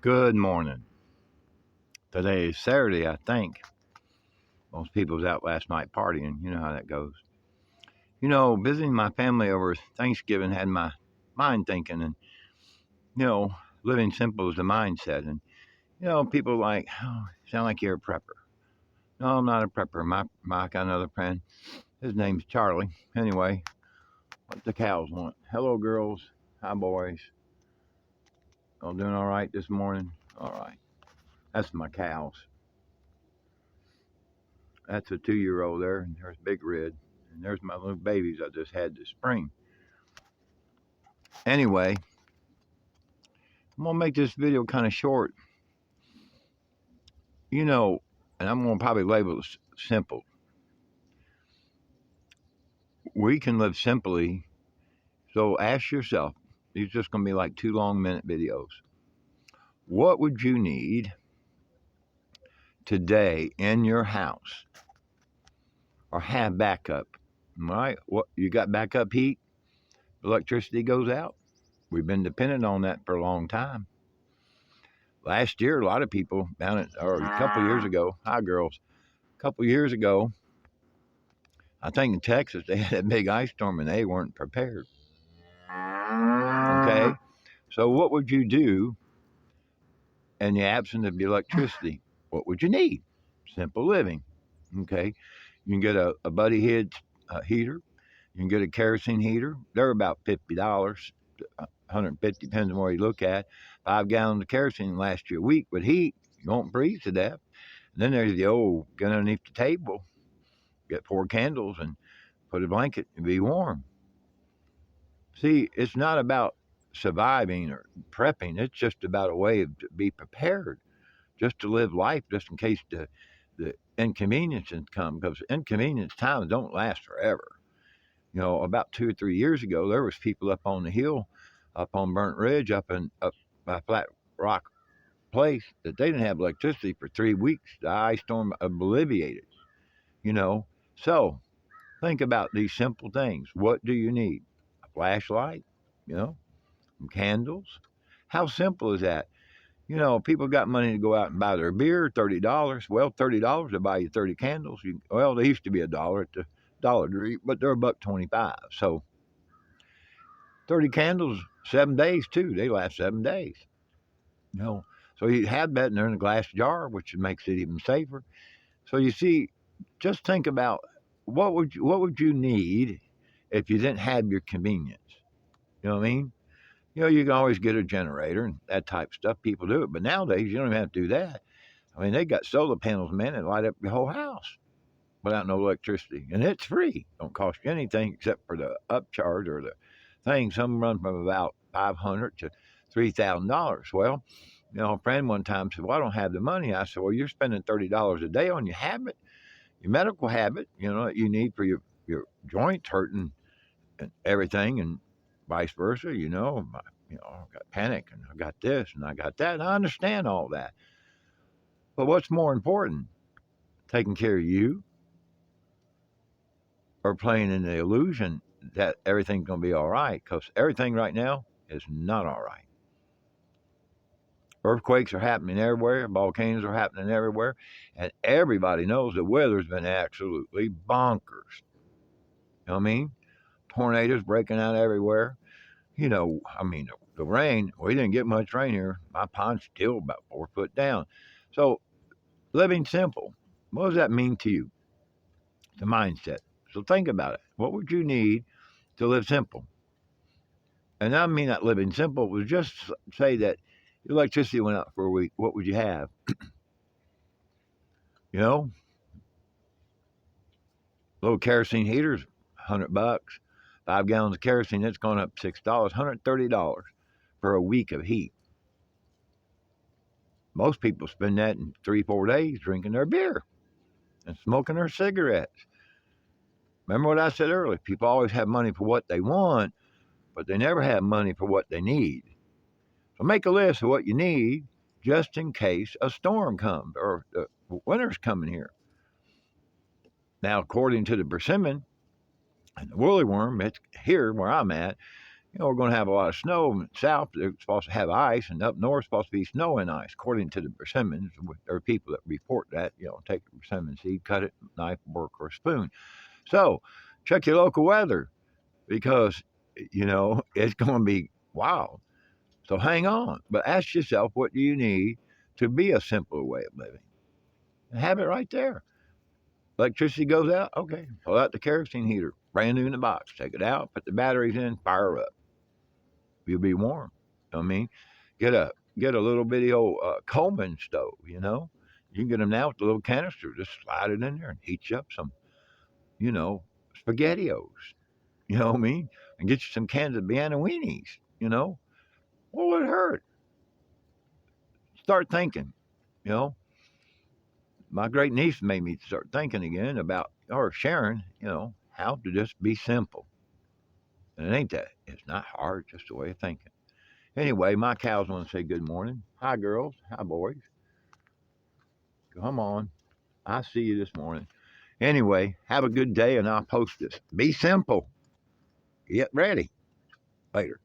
Good morning. Today is Saturday, I think. Most people was out last night partying. You know how that goes. Visiting my family over Thanksgiving had my mind thinking, and you know, living simple is the mindset. And people like, oh, sound like you're a prepper. No, I'm not a prepper. My got another friend. His name's Charlie. Anyway, what the cows want? Hello, girls. Hi, boys. All doing all right this morning? All right. That's my cows. That's a 2-year-old there, and there's Big Red, and there's my little babies I just had this spring. Anyway, I'm gonna make this video kind of short, you know, and I'm gonna probably label it simple. We can live simply, so ask yourself. These are just gonna be like 2 long-minute videos. What would you need today in your house, or have backup? Right? What you got backup heat? Electricity goes out. We've been dependent on that for a long time. Last year, a lot of people or a couple years ago, hi girls, a couple years ago, I think in Texas, they had a big ice storm and they weren't prepared. Okay. So, what would you do in the absence of electricity? What would you need? Simple living. Okay. You can get a buddy head heater. You can get a kerosene heater. They're about $50, 150, depends on where you look at. 5 gallons of kerosene last you a week with heat. You won't freeze to death. And then there's the old get underneath the table, get 4 candles, and put a blanket and be warm. See, it's not about surviving or prepping. It's just about a way to be prepared, just to live life, just in case the inconveniences come, because inconvenience times don't last forever. About 2 or 3 years ago, there was people up on the hill, up on Burnt Ridge, up by Flat Rock Place, that they didn't have electricity for 3 weeks. The ice storm obliterated. You know, so think about these simple things. What do you need? A flashlight, you know, some candles. How simple is that? People got money to go out and buy their beer, $30. Well, $30 to buy you 30 candles. They used to be $1 at the Dollar Tree, but they're $1.25. So 30 candles, 7 days too. They last 7 days. You know, so you have that, and they're in a glass jar, which makes it even safer. So you see, just think about what would you need if you didn't have your convenience. You know what I mean? You can always get a generator and that type of stuff. People do it, but nowadays you don't even have to do that. I mean, they got solar panels, man, that light up your whole house without no electricity, and it's free. Don't cost you anything except for the upcharge or the thing. Some run from about $500 to $3,000. Well, a friend one time said, "Well, I don't have the money." I said, "Well, you're spending $30 a day on your habit, your medical habit, that you need for your joints hurting and everything, and vice versa. I got panic, and I got this, and I got that, and I understand all that. But what's more important, taking care of you, or playing in the illusion that everything's going to be all right? Because everything right now is not all right. Earthquakes are happening everywhere, volcanoes are happening everywhere, and everybody knows the weather's been absolutely bonkers. You know what I mean? Tornadoes breaking out everywhere. The rain, we didn't get much rain here. My pond's still about 4 foot down. So, living simple, what does that mean to you? The mindset. So, think about it. What would you need to live simple? And I mean that living simple was just say that electricity went out for a week. What would you have? You know, little kerosene heaters, $100. 5 gallons of kerosene, it's gone up $6, $130 for a week of heat. Most people spend that in 3, 4 days drinking their beer and smoking their cigarettes. Remember what I said earlier? People always have money for what they want, but they never have money for what they need. So make a list of what you need just in case a storm comes or the winter's coming here. Now, according to the persimmon and the woolly worm, it's here where I'm at. We're going to have a lot of snow in the south. They're supposed to have ice, and up north, supposed to be snow and ice, according to the persimmons. There are people that report that. Take the persimmon seed, cut it, knife, fork, or spoon. So, check your local weather because it's going to be wild. So hang on, but ask yourself, what do you need to be a simpler way of living? And have it right there. Electricity goes out, okay, pull out the kerosene heater, brand new in the box. Take it out, put the batteries in, fire up. You'll be warm. I mean, get a little bitty old Coleman stove. You can get them now with a little canister. Just slide it in there and heat you up some, you know, spaghettios. You know what I mean? And get you some cans of Bianowini's. What would it hurt? Start thinking. You know, my great niece made me start thinking again about, or sharing, how to just be simple. And it ain't that. It's not hard, just a way of thinking. Anyway, my cows want to say good morning. Hi, girls. Hi, boys. Come on. I see you this morning. Anyway, have a good day, and I'll post this. Be simple. Get ready. Later.